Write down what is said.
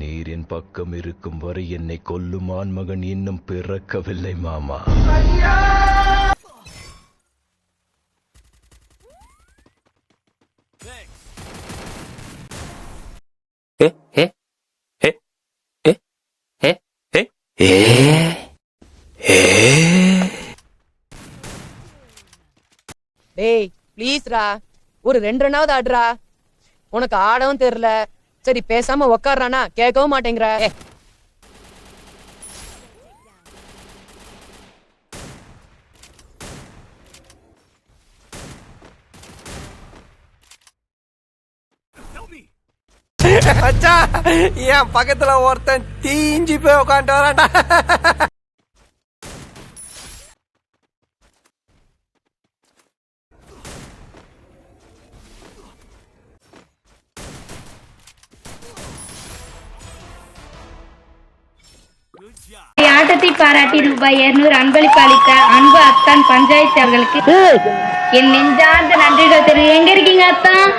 நீர் என் பக்கம் இருக்கும் வரை என்னை கொல்லும் ஆண்மகன் இன்னும் பிறக்கவில்லை மாமா. டேய் ப்ளீஸ்ரா, ஒரு 2 ரன்னாவது ஆடுறா. உனக்கு ஆடவும் தெரியல, சரி பேசாம உக்காடுறானா கேட்கவும் மாட்டேங்கிற. என் பக்கத்துல ஒருத்தன் தீஞ்சு போய் உட்காந்து வரான்டா. ஆட்டத்தை பாராட்டி ரூபாய் 200 அன்பளிப்பு அளித்த அன்பு அத்தான் பஞ்சாயத்து அவர்களுக்கு என் நெஞ்சார்ந்த நன்றிகள் தெரியும். எங்க இருக்கீங்க அத்தான்?